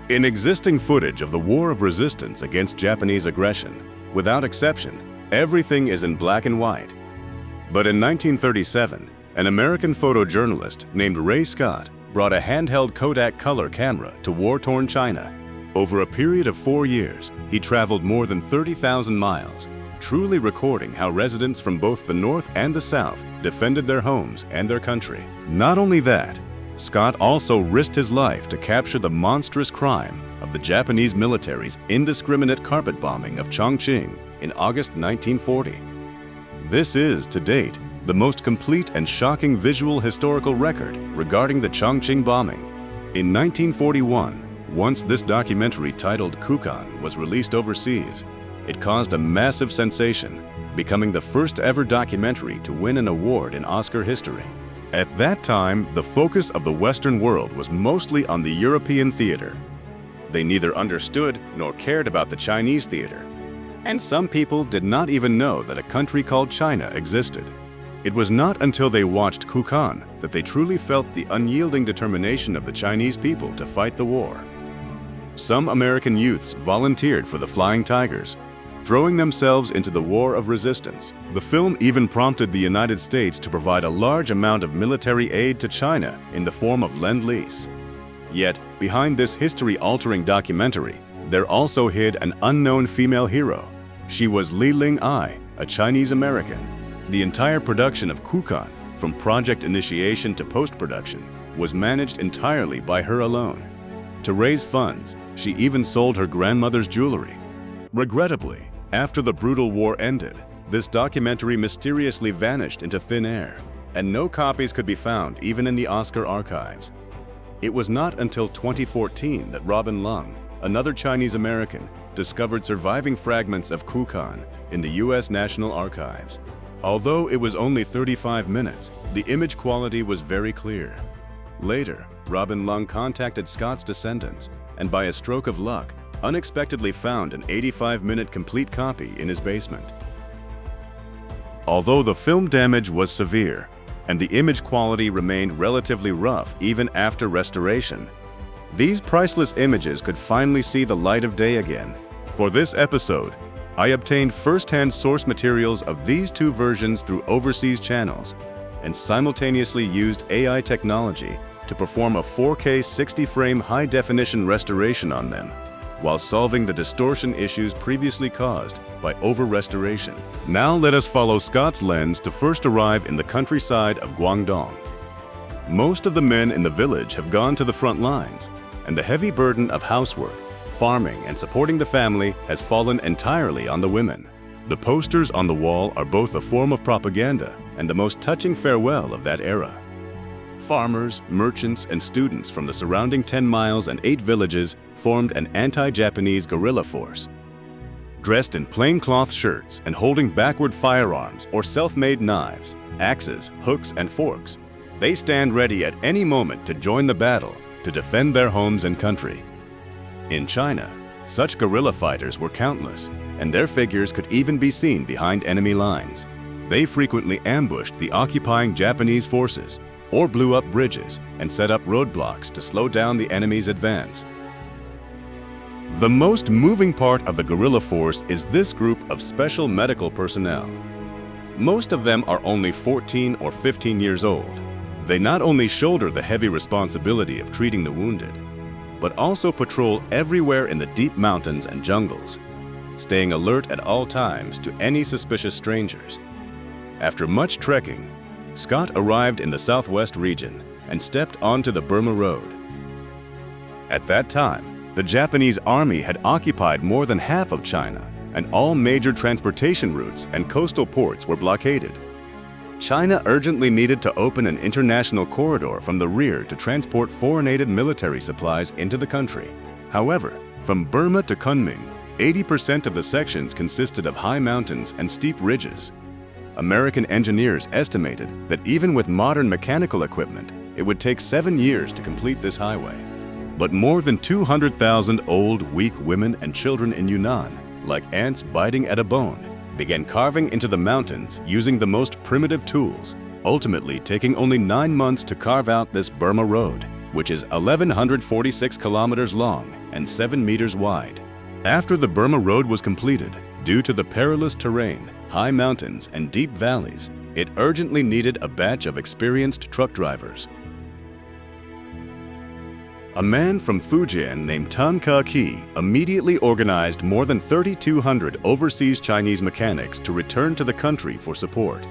In existing footage of the War of Resistance against Japanese aggression, without exception, everything is in black and white. But in 1937, an American photojournalist named Ray Scott brought a handheld Kodak color camera to war-torn China. Over a period of 4 years, he traveled more than 30,000 miles, truly recording how residents from both the North and the South defended their homes and their country. Not only that, Scott also risked his life to capture the monstrous crime of the Japanese military's indiscriminate carpet bombing of Chongqing in August 1940. This is, to date, the most complete and shocking visual historical record regarding the Chongqing bombing. In 1941, once this documentary titled Kukan was released overseas, it caused a massive sensation, becoming the first ever documentary to win an award in Oscar history. At that time, the focus of the Western world was mostly on the European theater. They neither understood nor cared about the Chinese theater. And some people did not even know that a country called China existed. It was not until they watched Kukan that they truly felt the unyielding determination of the Chinese people to fight the war. Some American youths volunteered for the Flying Tigers, throwing themselves into the war of resistance. The film even prompted the United States to provide a large amount of military aid to China in the form of Lend-Lease. Yet, behind this history-altering documentary, there also hid an unknown female hero. She was Li Ling-ai, a Chinese American. The entire production of Kukan, from project initiation to post-production, was managed entirely by her alone. To raise funds, she even sold her grandmother's jewelry. Regrettably, after the brutal war ended, this documentary mysteriously vanished into thin air, and no copies could be found even in the Oscar archives. It was not until 2014 that Robin Lung, another Chinese American, discovered surviving fragments of Kukan in the U.S. National Archives. Although it was only 35 minutes, the image quality was very clear. Later, Robin Lung contacted Scott's descendants, and by a stroke of luck, unexpectedly found an 85-minute complete copy in his basement. Although the film damage was severe, and the image quality remained relatively rough even after restoration, these priceless images could finally see the light of day again. For this episode, I obtained first-hand source materials of these two versions through overseas channels, and simultaneously used AI technology to perform a 4K 60-frame high-definition restoration on them, while solving the distortion issues previously caused by over-restoration. Now let us follow Scott's lens to first arrive in the countryside of Guangdong. Most of the men in the village have gone to the front lines, and the heavy burden of housework, farming, and supporting the family has fallen entirely on the women. The posters on the wall are both a form of propaganda and the most touching farewell of that era. Farmers, merchants, and students from the surrounding 10 miles and 8 villages formed an anti-Japanese guerrilla force. Dressed in plain cloth shirts and holding backward firearms or self-made knives, axes, hooks, and forks, they stand ready at any moment to join the battle to defend their homes and country. In China, such guerrilla fighters were countless, and their figures could even be seen behind enemy lines. They frequently ambushed the occupying Japanese forces, or blew up bridges and set up roadblocks to slow down the enemy's advance. The most moving part of the guerrilla force is this group of special medical personnel. Most of them are only 14 or 15 years old. They not only shoulder the heavy responsibility of treating the wounded, but also patrol everywhere in the deep mountains and jungles, staying alert at all times to any suspicious strangers. After much trekking, Scott arrived in the southwest region and stepped onto the Burma Road. At that time, the Japanese army had occupied more than half of China, and all major transportation routes and coastal ports were blockaded. China urgently needed to open an international corridor from the rear to transport foreign-aided military supplies into the country. However, from Burma to Kunming, 80% of the sections consisted of high mountains and steep ridges. American engineers estimated that even with modern mechanical equipment, it would take 7 years to complete this highway. But more than 200,000 old, weak women and children in Yunnan, like ants biting at a bone, began carving into the mountains using the most primitive tools, ultimately taking only 9 months to carve out this Burma Road. which is 1,146 kilometers long and 7 meters wide. After the Burma Road was completed, due to the perilous terrain, high mountains, and deep valleys, it urgently needed a batch of experienced truck drivers. A man from Fujian named Tan Ka-ki immediately organized more than 3,200 overseas Chinese mechanics to return to the country for support.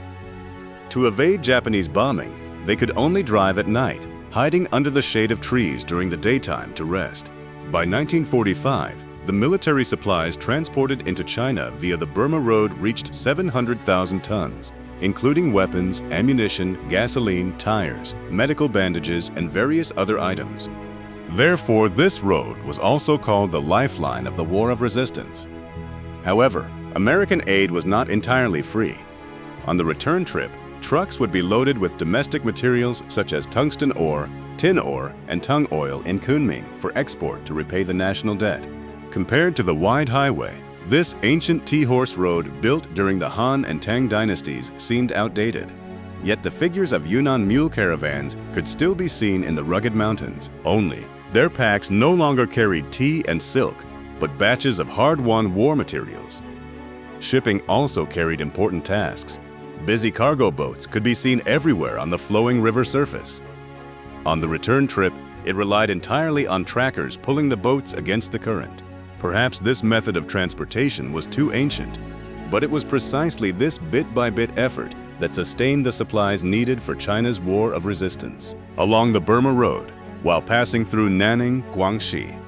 To evade Japanese bombing, they could only drive at night, hiding under the shade of trees during the daytime to rest. By 1945, the military supplies transported into China via the Burma Road reached 700,000 tons, including weapons, ammunition, gasoline, tires, medical bandages, and various other items. Therefore, this road was also called the lifeline of the War of Resistance. However, American aid was not entirely free. On the return trip, trucks would be loaded with domestic materials such as tungsten ore, tin ore, and tung oil in Kunming for export to repay the national debt. Compared to the wide highway, this ancient T-horse road built during the Han and Tang dynasties seemed outdated. Yet the figures of Yunnan mule caravans could still be seen in the rugged mountains. Only, their packs no longer carried tea and silk, but batches of hard-won war materials. Shipping also carried important tasks. Busy cargo boats could be seen everywhere on the flowing river surface. On the return trip, it relied entirely on trackers pulling the boats against the current. Perhaps this method of transportation was too ancient, but it was precisely this bit-by-bit effort that sustained the supplies needed for China's War of Resistance. Along the Burma Road, while passing through Nanning, Guangxi,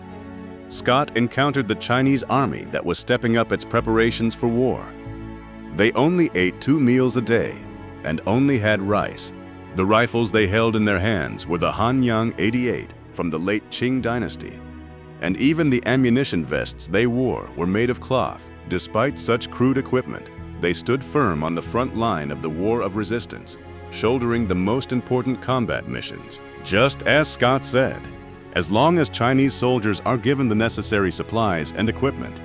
Scott encountered the Chinese army that was stepping up its preparations for war. They only ate 2 meals a day and only had rice. The rifles they held in their hands were the Hanyang 88 from the late Qing dynasty, and even the ammunition vests they wore were made of cloth. Despite such crude equipment, they stood firm on the front line of the War of Resistance, shouldering the most important combat missions. Just as Scott said, as long as Chinese soldiers are given the necessary supplies and equipment,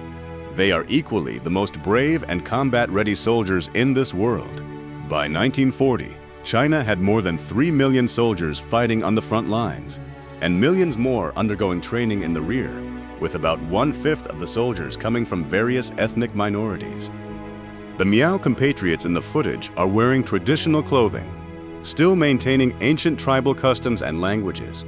they are equally the most brave and combat-ready soldiers in this world. By 1940, China had more than 3 million soldiers fighting on the front lines, and millions more undergoing training in the rear, with about 1/5 of the soldiers coming from various ethnic minorities. The Miao compatriots in the footage are wearing traditional clothing, still maintaining ancient tribal customs and languages.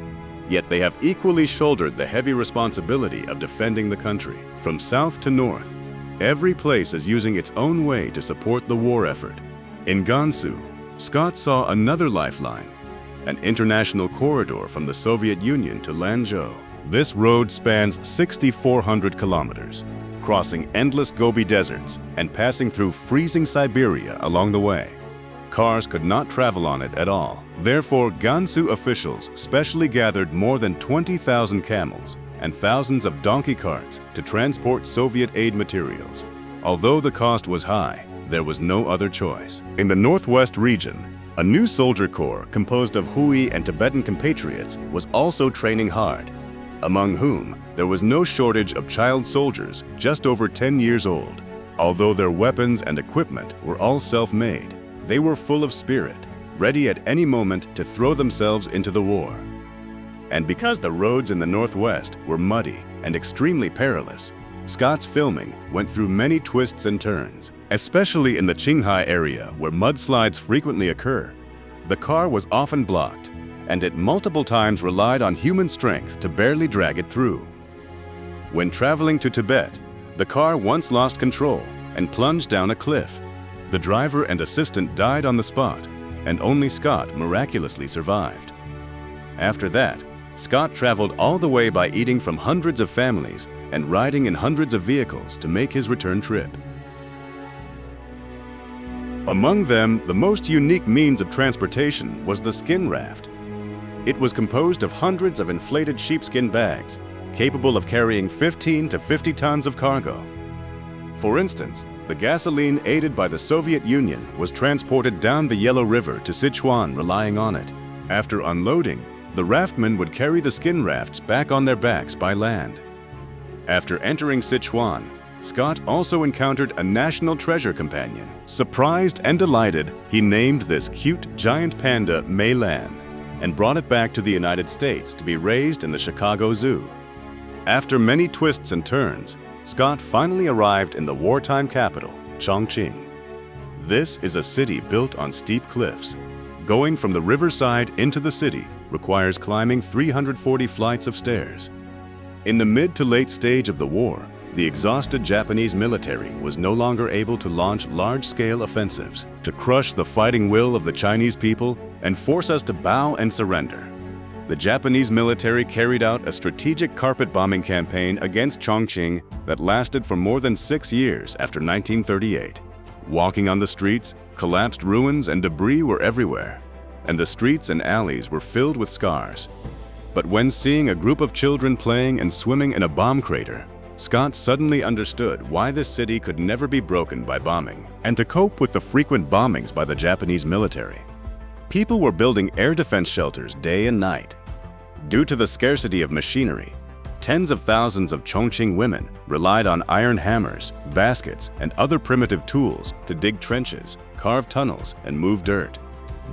Yet they have equally shouldered the heavy responsibility of defending the country. From south to north, every place is using its own way to support the war effort. In Gansu, Scott saw another lifeline, an international corridor from the Soviet Union to Lanzhou. This road spans 6,400 kilometers, crossing endless Gobi deserts and passing through freezing Siberia along the way. Cars could not travel on it at all. Therefore, Gansu officials specially gathered more than 20,000 camels and thousands of donkey carts to transport Soviet aid materials. Although the cost was high, there was no other choice. In the northwest region, a new soldier corps composed of Hui and Tibetan compatriots was also training hard, among whom there was no shortage of child soldiers just over 10 years old. Although their weapons and equipment were all self-made, they were full of spirit, ready at any moment to throw themselves into the war. And because the roads in the northwest were muddy and extremely perilous, Scott's filming went through many twists and turns. Especially in the Qinghai area where mudslides frequently occur, the car was often blocked, and it multiple times relied on human strength to barely drag it through. When traveling to Tibet, the car once lost control and plunged down a cliff. The driver and assistant died on the spot, and only Scott miraculously survived. After that, Scott traveled all the way by eating from hundreds of families and riding in hundreds of vehicles to make his return trip. Among them, the most unique means of transportation was the skin raft. It was composed of hundreds of inflated sheepskin bags, capable of carrying 15 to 50 tons of cargo. For instance, the gasoline aided by the Soviet Union was transported down the Yellow River to Sichuan relying on it. After unloading, the raftmen would carry the skin rafts back on their backs by land. After entering Sichuan, Scott also encountered a national treasure companion. Surprised and delighted, he named this cute giant panda Mei Lan. and brought it back to the United States to be raised in the Chicago Zoo. After many twists and turns, Scott finally arrived in the wartime capital, Chongqing. This is a city built on steep cliffs. Going from the riverside into the city requires climbing 340 flights of stairs. In the mid to late stage of the war, the exhausted Japanese military was no longer able to launch large-scale offensives to crush the fighting will of the Chinese people and force us to bow and surrender. The Japanese military carried out a strategic carpet bombing campaign against Chongqing that lasted for more than 6 years after 1938. Walking on the streets, collapsed ruins and debris were everywhere, and the streets and alleys were filled with scars. But when seeing a group of children playing and swimming in a bomb crater, Scott suddenly understood why this city could never be broken by bombing. And to cope with the frequent bombings by the Japanese military, people were building air defense shelters day and night. Due to the scarcity of machinery, tens of thousands of Chongqing women relied on iron hammers, baskets, and other primitive tools to dig trenches, carve tunnels, and move dirt.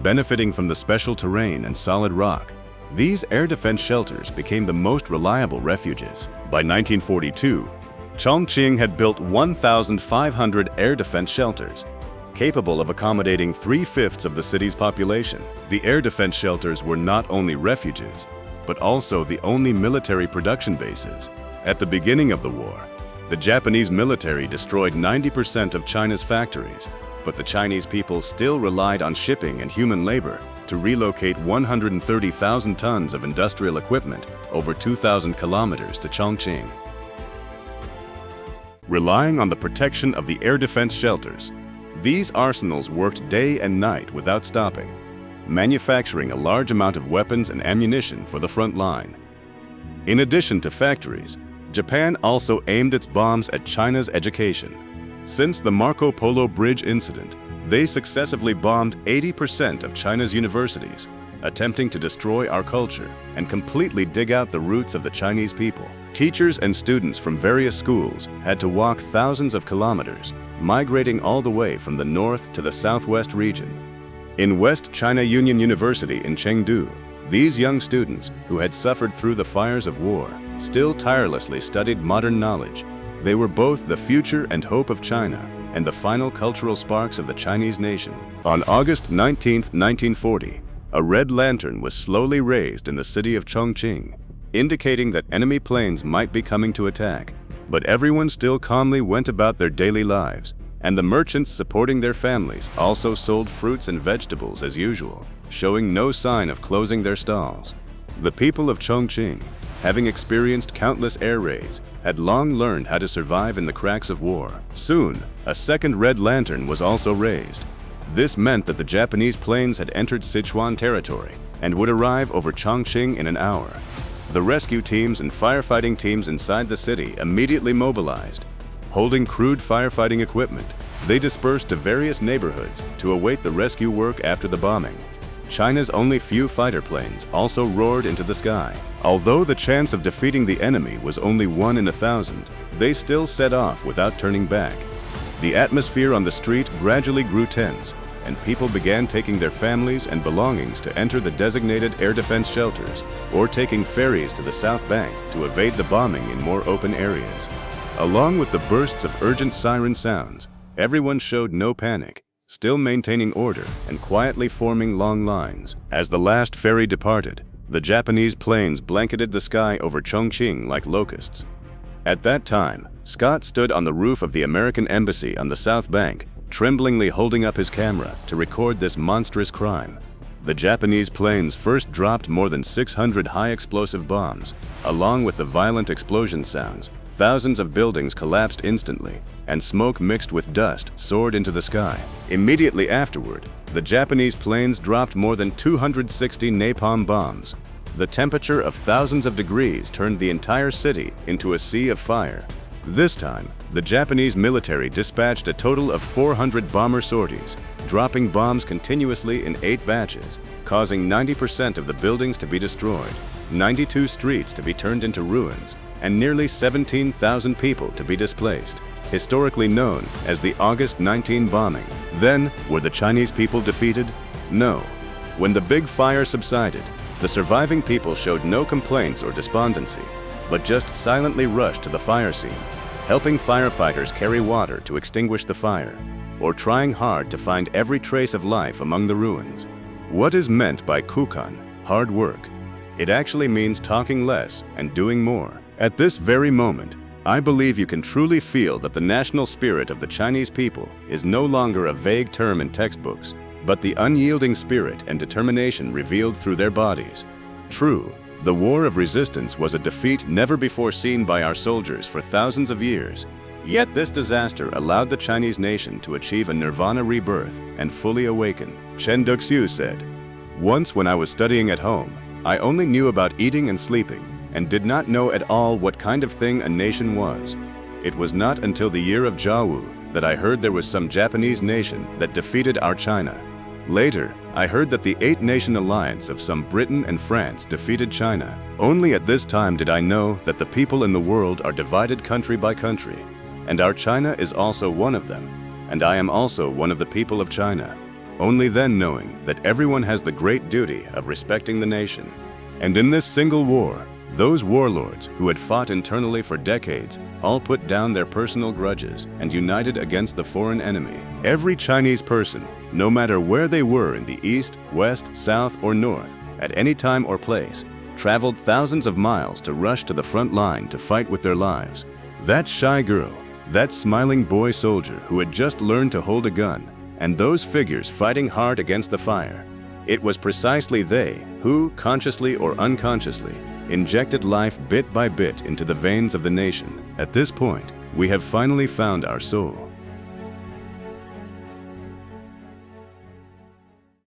Benefiting from the special terrain and solid rock, these air defense shelters became the most reliable refuges. By 1942, Chongqing had built 1,500 air defense shelters, capable of accommodating 3/5 of the city's population. The air defense shelters were not only refuges, but also the only military production bases. At the beginning of the war, the Japanese military destroyed 90% of China's factories, but the Chinese people still relied on shipping and human labor to relocate 130,000 tons of industrial equipment over 2,000 kilometers to Chongqing. Relying on the protection of the air defense shelters, these arsenals worked day and night without stopping, manufacturing a large amount of weapons and ammunition for the front line. In addition to factories, Japan also aimed its bombs at China's education. Since the Marco Polo Bridge incident, they successively bombed 80% of China's universities, attempting to destroy our culture and completely dig out the roots of the Chinese people. Teachers and students from various schools had to walk thousands of kilometers, migrating all the way from the north to the southwest region. In West China Union University in Chengdu, these young students, who had suffered through the fires of war, still tirelessly studied modern knowledge. They were both the future and hope of China, and the final cultural sparks of the Chinese nation. On August 19, 1940, a red lantern was slowly raised in the city of Chongqing, indicating that enemy planes might be coming to attack. But everyone still calmly went about their daily lives, and the merchants supporting their families also sold fruits and vegetables as usual, showing no sign of closing their stalls. The people of Chongqing, having experienced countless air raids, had long learned how to survive in the cracks of war. Soon, a second red lantern was also raised. This meant that the Japanese planes had entered Sichuan territory and would arrive over Chongqing in an hour. The rescue teams and firefighting teams inside the city immediately mobilized. Holding crude firefighting equipment, they dispersed to various neighborhoods to await the rescue work after the bombing. China's only few fighter planes also roared into the sky. Although the chance of defeating the enemy was only 1 in 1,000, they still set off without turning back. The atmosphere on the street gradually grew tense, and people began taking their families and belongings to enter the designated air defense shelters, or taking ferries to the South Bank to evade the bombing in more open areas. Along with the bursts of urgent siren sounds, everyone showed no panic, still maintaining order and quietly forming long lines. As the last ferry departed, the Japanese planes blanketed the sky over Chongqing like locusts. At that time, Scott stood on the roof of the American embassy on the South Bank, tremblingly holding up his camera to record this monstrous crime. The Japanese planes first dropped more than 600 high-explosive bombs. Along with the violent explosion sounds, thousands of buildings collapsed instantly, and smoke mixed with dust soared into the sky. Immediately afterward, the Japanese planes dropped more than 260 napalm bombs. The temperature of thousands of degrees turned the entire city into a sea of fire. This time, the Japanese military dispatched a total of 400 bomber sorties, dropping bombs continuously in 8 batches, causing 90% of the buildings to be destroyed, 92 streets to be turned into ruins, and nearly 17,000 people to be displaced, historically known as the August 19 bombing. Then, were the Chinese people defeated? No. When the big fire subsided, The surviving people showed no complaints or despondency, but just silently rushed to the fire scene, helping firefighters carry water to extinguish the fire, or trying hard to find every trace of life among the ruins. What is meant by kukan, hard work? It actually means talking less and doing more. At this very moment, I believe you can truly feel that the national spirit of the Chinese people is no longer a vague term in textbooks, but the unyielding spirit and determination revealed through their bodies. True, the war of resistance was a defeat never before seen by our soldiers for thousands of years. Yet this disaster allowed the Chinese nation to achieve a nirvana rebirth and fully awaken. Chen Duxiu said, "Once when I was studying at home, I only knew about eating and sleeping, and did not know at all what kind of thing a nation was. It was not until the year of Jiawu that I heard there was some Japanese nation that defeated our China. Later, I heard that the 8-nation alliance of some Britain and France defeated China. Only at this time did I know that the people in the world are divided country by country, and our China is also one of them, and I am also one of the people of China. Only then knowing that everyone has the great duty of respecting the nation. And in this single war, those warlords who had fought internally for decades all put down their personal grudges and united against the foreign enemy. Every Chinese person, no matter where they were in the east, west, south, or north, at any time or place, traveled thousands of miles to rush to the front line to fight with their lives. That shy girl, that smiling boy soldier who had just learned to hold a gun, and those figures fighting hard against the fire. It was precisely they who, consciously or unconsciously, injected life bit by bit into the veins of the nation. At this point, we have finally found our soul.